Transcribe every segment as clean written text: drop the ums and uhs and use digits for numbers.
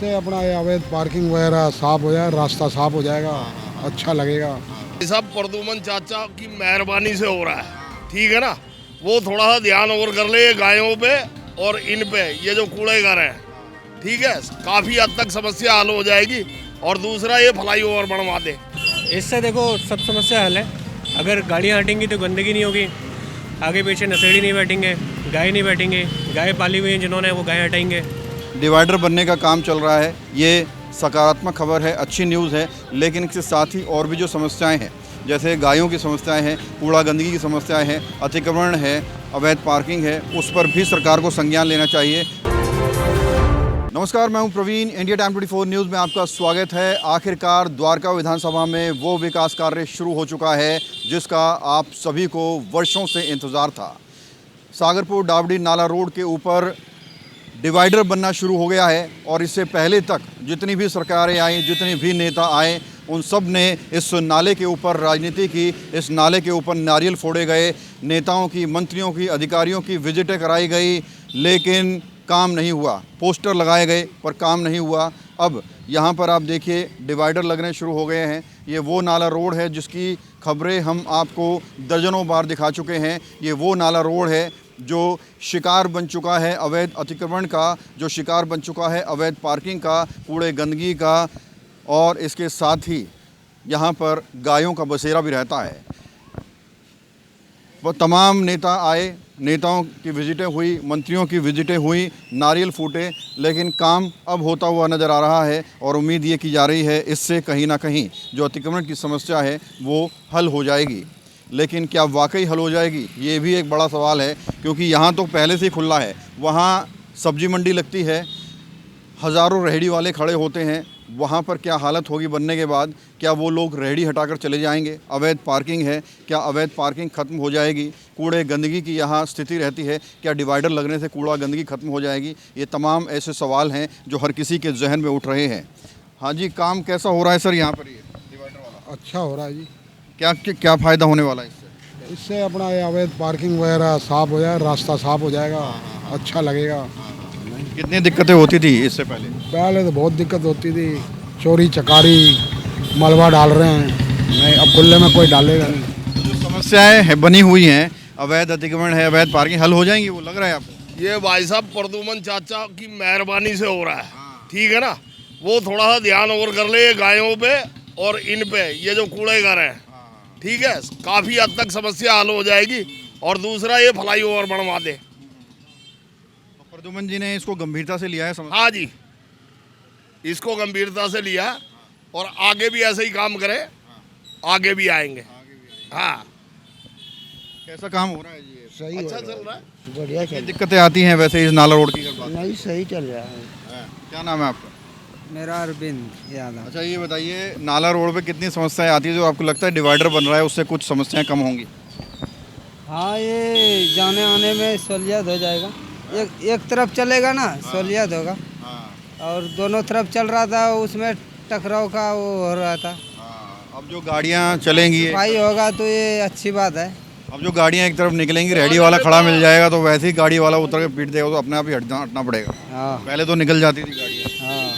इससे अपना ये अवैध पार्किंग वगैरह साफ हो जाए, रास्ता साफ हो जाएगा, अच्छा लगेगा। ये सब प्रदुमन चाचा की मेहरबानी से हो रहा है, ठीक है ना। वो थोड़ा सा ध्यान और कर ले गायों पे और इन पे, ये जो कूड़े घर है, ठीक है, काफी हद तक समस्या हल हो जाएगी। और दूसरा ये फ्लाईओवर बनवा दे। इससे देखो सब समस्या हल है। अगर गाड़ियाँ हटेंगी तो गंदगी नहीं होगी, आगे पीछे नशेड़ी नहीं बैठेंगे, गाय नहीं बैठेंगे, गाय पाली हुई हैं जिन्होंने वो गाय हटाएंगे। डिवाइडर बनने का काम चल रहा है, ये सकारात्मक खबर है, अच्छी न्यूज़ है। लेकिन इसके साथ ही और भी जो समस्याएं हैं, जैसे गायों की समस्याएं हैं, कूड़ा गंदगी की समस्याएं हैं, अतिक्रमण है, अवैध पार्किंग है, उस पर भी सरकार को संज्ञान लेना चाहिए। नमस्कार, मैं हूं प्रवीण। इंडिया टाइम 24 न्यूज़ में आपका स्वागत है। आखिरकार द्वारका विधानसभा में वो विकास कार्य शुरू हो चुका है जिसका आप सभी को वर्षों से इंतज़ार था। सागरपुर डावडी नाला रोड के ऊपर डिवाइडर बनना शुरू हो गया है और इससे पहले तक जितनी भी सरकारें आई, जितने भी नेता आए, उन सब ने इस नाले के ऊपर राजनीति की, इस नाले के ऊपर नारियल फोड़े गए, नेताओं की, मंत्रियों की, अधिकारियों की विजिटें कराई गई, लेकिन काम नहीं हुआ। पोस्टर लगाए गए पर काम नहीं हुआ। अब यहाँ पर आप देखिए डिवाइडर लगने शुरू हो गए हैं। ये वो नाला रोड है जिसकी खबरें हम आपको दर्जनों बार दिखा चुके हैं। ये वो नाला रोड है जो शिकार बन चुका है अवैध अतिक्रमण का, जो शिकार बन चुका है अवैध पार्किंग का, कूड़े गंदगी का, और इसके साथ ही यहाँ पर गायों का बसेरा भी रहता है। वो तमाम नेता आए, नेताओं की विजिटें हुई, मंत्रियों की विजिटें हुई, नारियल फूटे, लेकिन काम अब होता हुआ नज़र आ रहा है और उम्मीद ये की जा रही है इससे कहीं ना कहीं जो अतिक्रमण की समस्या है वो हल हो जाएगी। लेकिन क्या वाकई हल हो जाएगी, ये भी एक बड़ा सवाल है, क्योंकि यहाँ तो पहले से ही खुला है। वहाँ सब्जी मंडी लगती है, हज़ारों रेहड़ी वाले खड़े होते हैं। वहाँ पर क्या हालत होगी बनने के बाद? क्या वो लोग रेहड़ी हटाकर चले जाएंगे? अवैध पार्किंग है, क्या अवैध पार्किंग ख़त्म हो जाएगी? कूड़े गंदगी की यहाँ स्थिति रहती है, क्या डिवाइडर लगने से कूड़ा गंदगी ख़त्म हो जाएगी? ये तमाम ऐसे सवाल हैं जो हर किसी के जहन में उठ रहे हैं। हाँ जी, काम कैसा हो रहा है सर यहाँ पर? ये डिवाइडर वाला अच्छा हो रहा है जी। क्या फ़ायदा होने वाला है इससे? इससे अपना ये अवैध पार्किंग वगैरह साफ हो जाए, रास्ता साफ हो जाएगा, अच्छा लगेगा। कितनी दिक्कतें होती थी इससे पहले? पहले तो बहुत दिक्कत होती थी, चोरी चकारी, मलबा डाल रहे हैं, नहीं अब खुले में कोई डालेगा नहीं। जो समस्याएं है बनी हुई हैं, अवैध अतिक्रमण है, अवैध पार्किंग, हल हो जाएंगी वो लग रहा है आपको? ये भाई साहब प्रदुमन चाचा की मेहरबानी से हो रहा है, ठीक है ना। वो थोड़ा सा ध्यान और कर ले गायों पे और इन पे, ये जो कूड़े घर है, ठीक है, काफी हद तक समस्या हल हो जाएगी। और दूसरा ये फ्लाईओवर बनवा दे। प्रदुमन जी ने इसको गंभीरता से लिया है समस्या? हाँ जी, इसको गंभीरता से लिया और आगे भी ऐसे ही काम करे, आगे भी आएंगे। हाँ, कैसा काम हो रहा है जी? सही अच्छा चल रहा है, बढ़िया ये दिक्कतें आती हैं वैसे इस नाला रोड की अगर बात? नहीं, सही चल रहा है। क्या नाम है आपका? मेरा अरविंद यादव। अच्छा, ये बताइए नाला रोड पे कितनी समस्याएं आती है जो आपको लगता है डिवाइडर बन रहा है उससे कुछ समस्याएं कम होंगी? हाँ, ये जाने आने में सहूलियत हो जाएगा। एक तरफ चलेगा ना, सहूलियत होगा। और दोनों तरफ चल रहा था, उसमें टकराव का वो हो रहा था। अब जो गाड़ियाँ चलेंगी, सफाई होगा तो ये अच्छी बात है। अब जो गाड़ियाँ एक तरफ निकलेंगी, रेहड़ी वाला खड़ा मिल जाएगा तो वैसे ही गाड़ी वाला उतर के पीट देगा तो अपने आप ही हटना पड़ेगा। हाँ पहले तो निकल जाती थी गाड़ियाँ। हाँ।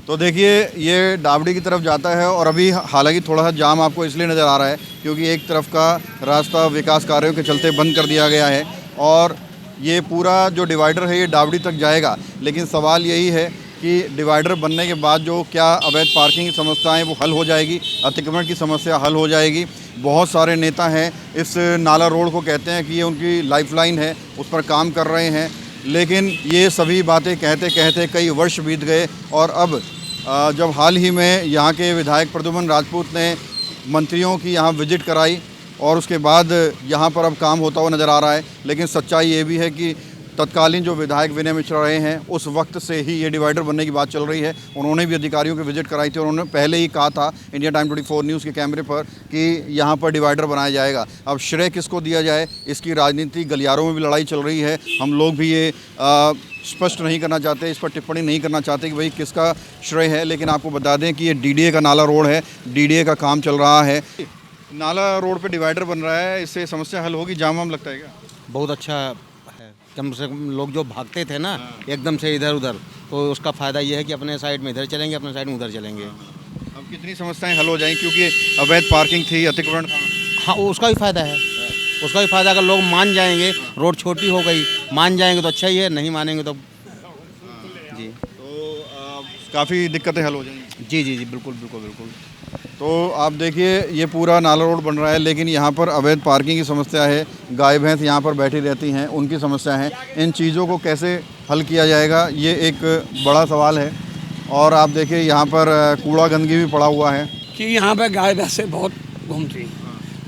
तो देखिए ये डावडी की तरफ जाता है और अभी हालांकि थोड़ा सा जाम आपको इसलिए नज़र आ रहा है क्योंकि एक तरफ का रास्ता विकास कार्यों के चलते बंद कर दिया गया है और ये पूरा जो डिवाइडर है ये डावडी तक जाएगा। लेकिन सवाल यही है कि डिवाइडर बनने के बाद जो क्या अवैध पार्किंग की समस्याएं वो हल हो जाएगी, अतिक्रमण की समस्या हल हो जाएगी। बहुत सारे नेता हैं इस नाला रोड को कहते हैं कि ये उनकी लाइफलाइन है, उस पर काम कर रहे हैं, लेकिन ये सभी बातें कहते कहते कई वर्ष बीत गए और अब जब हाल ही में यहाँ के विधायक प्रद्युम्न राजपूत ने मंत्रियों की यहाँ विजिट कराई और उसके बाद यहाँ पर अब काम होता हुआ नज़र आ रहा है। लेकिन सच्चाई ये भी है कि तत्कालीन जो विधायक विनय मिश्रा रहे हैं उस वक्त से ही ये डिवाइडर बनने की बात चल रही है। उन्होंने भी अधिकारियों की विजिट कराई थी और उन्होंने पहले ही कहा था इंडिया टाइम 24 न्यूज़ के कैमरे पर कि यहाँ पर डिवाइडर बनाया जाएगा। अब श्रेय किसको दिया जाए, इसकी राजनीति गलियारों में भी लड़ाई चल रही है। हम लोग भी ये स्पष्ट नहीं करना चाहते, इस पर टिप्पणी नहीं करना चाहते कि भाई किसका श्रेय है, लेकिन आपको बता दें कि ये DDA का नाला रोड है, DDA का काम चल रहा है। नाला रोड पे डिवाइडर बन रहा है, इससे समस्या हल होगी? जाम वाम लगता है क्या? बहुत अच्छा है। कम से कम लोग जो भागते थे ना एकदम से इधर उधर, तो उसका फ़ायदा ये है कि अपने साइड में इधर चलेंगे, अपने साइड में उधर चलेंगे। अब कितनी समस्याएं हल हो जाएंगी, क्योंकि अवैध पार्किंग थी, अतिक्रमण था। हाँ, उसका भी फ़ायदा है, उसका भी फ़ायदा। अगर लोग मान जाएंगे, रोड छोटी हो गई, मान जाएंगे तो अच्छा ही है, नहीं मानेंगे तो जी, तो काफ़ी दिक्कतें हल हो जाएंगी। जी जी जी, बिल्कुल बिल्कुल बिल्कुल। तो आप देखिए ये पूरा नाला रोड बन रहा है, लेकिन यहाँ पर अवैध पार्किंग की समस्या है, गाय भैंस यहाँ पर बैठी रहती हैं, उनकी समस्या है। इन चीज़ों को कैसे हल किया जाएगा, ये एक बड़ा सवाल है। और आप देखिए यहाँ पर कूड़ा गंदगी भी पड़ा हुआ है कि यहाँ पर गाय भैंसें बहुत घूमती हैं,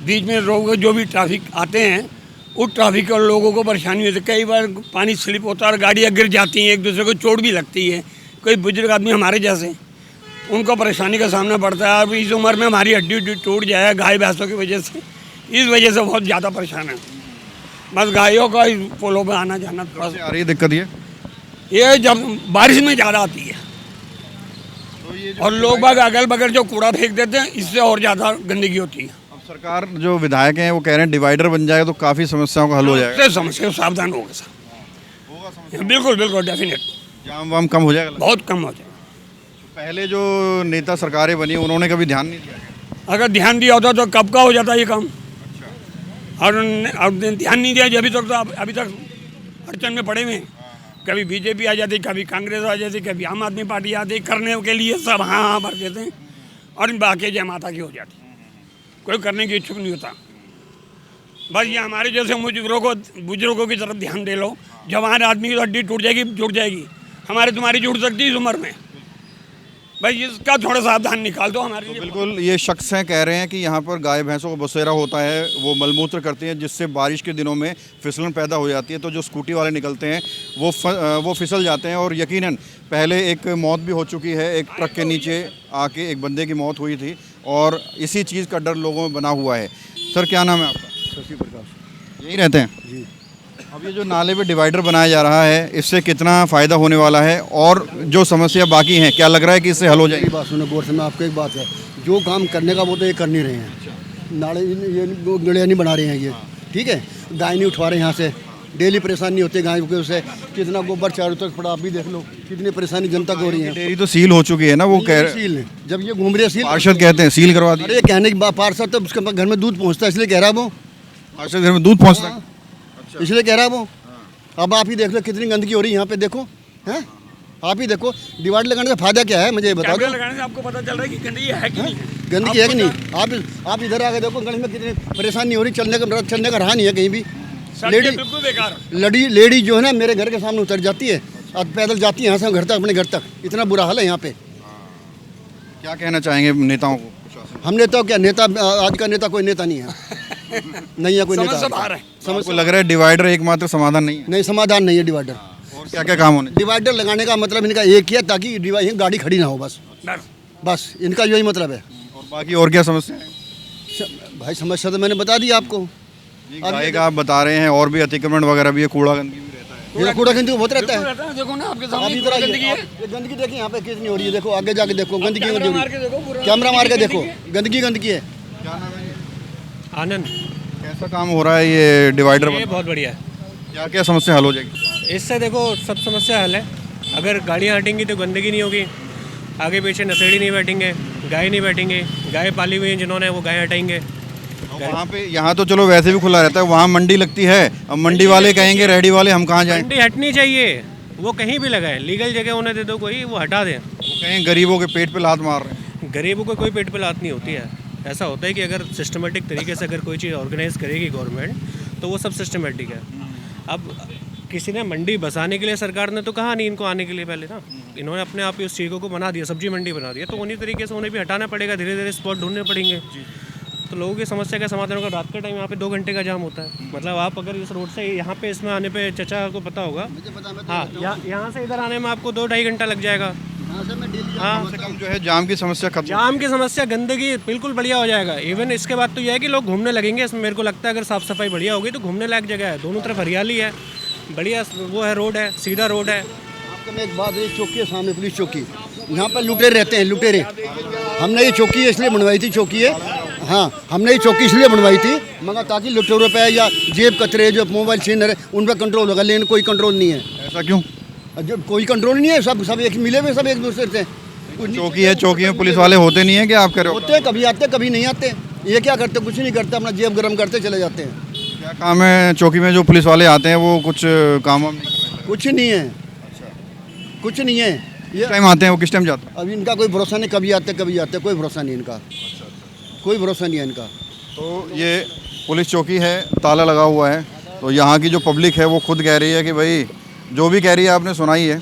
बीच में लोग जो भी ट्रैफिक आते हैं उस ट्रैफिक और लोगों को परेशानी होती है। कई बार पानी स्लिप होता है और गाड़ियाँ गिर जाती हैं, एक दूसरे को चोट भी लगती है। कोई बुजुर्ग आदमी हमारे जैसे, उनको परेशानी का सामना पड़ता है। अब इस उम्र में हमारी हड्डी उड्डी टूट जाए गाय भैंसों की वजह से, इस वजह से बहुत ज़्यादा परेशान है। बस गायों का इस पोलों पर आना जाना थोड़ा सा आ रही है दिक्कत ये जब बारिश में ज़्यादा आती है और लोग बाग अगल बगल जो कूड़ा फेंक देते हैं, इससे और ज़्यादा गंदगी होती है। अब सरकार जो विधायक हैं वो कह रहे हैं डिवाइडर बन जाएगा तो काफ़ी समस्याओं का हल हो जाएगा। इससे समस्या सावधान होगा सर, बिल्कुल बिल्कुल डेफिनेट, जाम वाम कम हो जाएगा। बहुत कम हो जाएगा। पहले जो नेता सरकारें बनी उन्होंने कभी ध्यान नहीं दिया। अगर ध्यान दिया होता तो कब का हो जाता ये काम। और ध्यान नहीं दिया अभी तक, तो अभी तक अड़चन में पड़े हुए हैं। कभी बीजेपी आ जाती, कभी कांग्रेस आ जाती, कभी आम आदमी पार्टी आती, करने के लिए सब हाँ हाँ भर देते हैं और बाकी जय माता की हो जाती, कोई करने की इच्छुक नहीं होता। बस ये हमारे जैसे बुजुर्गों की तरफ ध्यान दे लो। जवान आदमी की हड्डी टूट जाएगी, जुड़ जाएगी, हमारे तुम्हारी जुड़ सकती है इस उम्र में। भाई इसका थोड़ा सावधान निकाल दो हमारे लिए। बिल्कुल, ये शख्स हैं कह रहे हैं कि यहाँ पर गाय भैंसों को बसेरा होता है, वो मलमूत्र करती हैं, जिससे बारिश के दिनों में फिसलन पैदा हो जाती है। तो जो स्कूटी वाले निकलते हैं वो फिसल जाते हैं। और यकीनन पहले एक मौत भी हो चुकी है, एक ट्रक के नीचे आके एक बंदे की मौत हुई थी, और इसी चीज़ का डर लोगों में बना हुआ है। सर क्या नाम है आपका? शशि प्रकाश यही रहते हैं जी। अब ये जो नाले पे डिवाइडर बनाया जा रहा है, इससे कितना फ़ायदा होने वाला है, और जो समस्या बाकी हैं क्या लग रहा है कि इससे हल हो जाएगी? बात सुनो गौर से, मैं आपको एक बात है, जो काम करने का वो तो ये कर नहीं रहे हैं। नाले ये गड़िया नहीं बना रहे हैं ये, ठीक है। गाय नहीं उठवा रहे हैं यहाँ से, डेली परेशानी होती है गाय की, उससे कितना गोबर चारों तरफ पड़ा, आप भी देख लो कितनी परेशानी जनता को हो रही है। डेयरी तो सील हो चुकी है ना, वो कह सील है, जब ये घूम रही है सील, पार्षद कहते हैं सील करवा दी। अरे कहने की बात, पार्षद तो उसके घर में दूध पहुँचता है इसलिए कह रहा है वो, पार्षद घर में दूध पहुँचता है इसलिए कह रहा है वो। अब आप ही देख लो कितनी गंदगी हो रही है यहाँ पे, देखो हैं, आप ही देखो। डिवाइडर लगाने का फायदा क्या है मुझे बता दो। कैमरा लगाने से आपको पता चल रहा है कि गंदगी है कि नहीं है। गंदगी है कि नहीं? आप इधर आके देखो गली में कितनी परेशानी हो रही, चलने का रहा नहीं है कहीं भी। सड़कें बिल्कुल बेकार है। लेडी जो है ना मेरे घर के सामने उतर जाती है और पैदल जाती है यहाँ से घर तक, अपने घर तक। इतना बुरा हाल है यहाँ पे। क्या कहना चाहेंगे नेताओं को? हम नेता क्या, नेता आज का नेता कोई नेता नहीं है, नहीं है कोई नेता। समझ से बाहर है। समझ लग रहा है डिवाइडर एकमात्र समाधान नहीं है। नहीं, समाधान नहीं है डिवाइडर। और क्या क्या काम होने? डिवाइडर लगाने का मतलब इनका एक ही है, ताकि गाड़ी खड़ी ना हो, बस इनका यही मतलब है। और बाकी और क्या समस्या है? भाई समस्या तो मैंने बता दी आपको। गाय का आप बता रहे हैं, और भी अतिक्रमण वगैरह भी है, कूड़ा गंदगी भी रहता है। ये कूड़ा गंदगी बहुत रहता है। देखो ना आपके आप सामने इधर आइए, गंदगी है। ये गंदगी देखिए यहाँ पे कितनी हो रही है, देखो आगे जाके देखो गंदगी कैमरा गंदगी मार के देखो, पूरा कैमरा मार के गंदगी देखो, है। गंदगी है। क्या नाम है? आनंद, कैसा काम हो रहा है ये डिवाइडर? ये बहुत बढ़िया है। क्या क्या समस्या हल हो जाएगी? इससे देखो सब समस्या हल है। अगर गाड़ियाँ हटेंगी तो गंदगी नहीं होगी, आगे पीछे नशेड़ी नहीं बैठेंगे, गाय नहीं बैठेंगे, गाय पाली हुई हैं जिन्होंने वो गाय हटाएंगे। वहाँ पे, यहाँ तो चलो वैसे भी खुला रहता है, वहाँ मंडी लगती है। अब मंडी वाले कहेंगे रेहड़ी वाले हम कहाँ जाएं? मंडी हटनी चाहिए, वो कहीं भी लगाए, लीगल जगह उन्हें दे दो, कोई वो हटा दें। वो कहें गरीबों के पेट पे लात मार रहे हैं। गरीबों को कोई पेट पे लात नहीं होती है। ऐसा होता है कि अगर सिस्टमेटिक तरीके से अगर कोई चीज़ ऑर्गेनाइज करेगी गवर्नमेंट तो वो सब सिस्टमेटिक है। अब किसी ने मंडी बसाने के लिए, सरकार ने तो कहा नहीं इनको आने के लिए पहले ना, इन्होंने अपने आप ही उस चीज़ों को बना दिया, सब्जी मंडी बना दिया, तो उन्हीं तरीके से उन्हें भी हटाना पड़ेगा, धीरे धीरे स्पॉट ढूंढने पड़ेंगे। तो लोगों की समस्या का समाधान होगा। रात के टाइम यहाँ पे 2 घंटे का जाम होता है, मतलब आप अगर इस रोड से यहाँ पे इसमें आने पे, चचा को पता होगा, हाँ, यहाँ से इधर आने में आपको 2-2.5 घंटा लग जाएगा। हाँ, कम से कम जो है जाम की समस्या खत्म। जाम की समस्या, गंदगी बिल्कुल बढ़िया हो जाएगा। इवन इसके बाद तो यह है कि लोग घूमने लगेंगे इसमें। मेरे को लगता है अगर साफ़ सफाई बढ़िया होगी तो घूमने लायक जगह है, दोनों तरफ हरियाली है, बढ़िया वो है, रोड है, सीधा रोड है। आपको मैं एक बात, एक चौकी है सामने, पुलिस चौकी, यहाँ पर लुटेरे रहते हैं, लुटेरे। हमने ये चौकी है इसलिए बनवाई थी, चौकी है हाँ, हमने ये चौकी इसलिए बनवाई थी मगर ताकि लुटेरों पे या जेब कतरे जो मोबाइल छीन रहे उन पर कंट्रोल होगा, लेकिन कोई कंट्रोल नहीं है। ऐसा क्यों? जब कोई कंट्रोल नहीं है, सब एक मिले हुए, सब एक दूसरे से। चौकी है, चौकी में पुलिस वाले होते नहीं है क्या आप कह रहे हो? होते हैं, कभी आते कभी नहीं आते। ये क्या करते, कुछ नहीं करते, अपना जेब गर्म करते चले जाते हैं। क्या काम है चौकी में जो पुलिस वाले आते हैं, वो कुछ काम वाम नहीं कर रहे? कुछ नहीं है, कुछ नहीं है। ये किस टाइम आते हैं वो, किस टाइम जाते हैं? अभी इनका कोई भरोसा नहीं, कभी आते कोई भरोसा नहीं इनका, कोई भरोसा नहीं है इनका। तो ये पुलिस चौकी है, ताला लगा हुआ है। तो यहाँ की जो पब्लिक है वो खुद कह रही है कि भाई जो भी कह रही है आपने सुनाई है।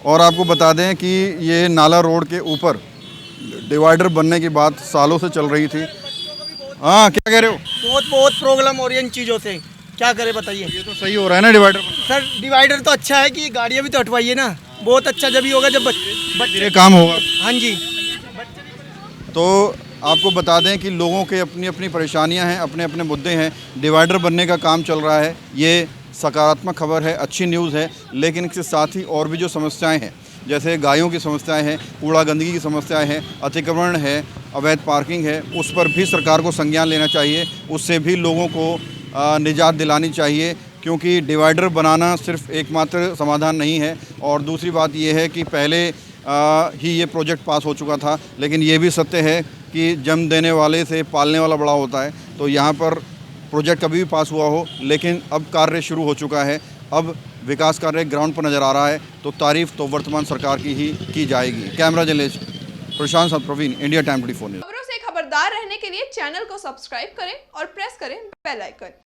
और आपको बता दें कि ये नाला रोड के ऊपर डिवाइडर बनने की बात सालों से चल रही थी। हाँ, क्या कह रहे हो? बहुत प्रॉब्लम हो रही है इन चीज़ों से, क्या करें बताइए। ये तो सही हो रहा है ना डिवाइडर? सर डिवाइडर तो अच्छा है कि गाड़ियाँ भी तो हटवाइए ना, बहुत अच्छा जब ही होगा जब ये काम होगा। हाँ जी। तो आपको बता दें कि लोगों के अपनी अपनी परेशानियां हैं, अपने अपने मुद्दे हैं। डिवाइडर बनने का काम चल रहा है, ये सकारात्मक खबर है, अच्छी न्यूज़ है। लेकिन इसके साथ ही और भी जो समस्याएं हैं, जैसे गायों की समस्याएं हैं, कूड़ा गंदगी की समस्याएं हैं, अतिक्रमण है, अवैध पार्किंग है, उस पर भी सरकार को संज्ञान लेना चाहिए। उससे भी लोगों को निजात दिलानी चाहिए, क्योंकि डिवाइडर बनाना सिर्फ एकमात्र समाधान नहीं है। और दूसरी बात यह है कि पहले ही ये प्रोजेक्ट पास हो चुका था, लेकिन ये भी सत्य है कि जन्म देने वाले से पालने वाला बड़ा होता है। तो यहाँ पर प्रोजेक्ट कभी भी पास हुआ हो, लेकिन अब कार्य शुरू हो चुका है, अब विकास कार्य ग्राउंड पर नज़र आ रहा है। तो तारीफ तो वर्तमान सरकार की ही की जाएगी। कैमरा जर्नलिस्ट प्रशांत साथ प्रवीण, इंडिया टाइम 24 न्यूज़। खबरों से खबरदार रहने के लिए चैनल को सब्सक्राइब करें और प्रेस करें बेल आइकन।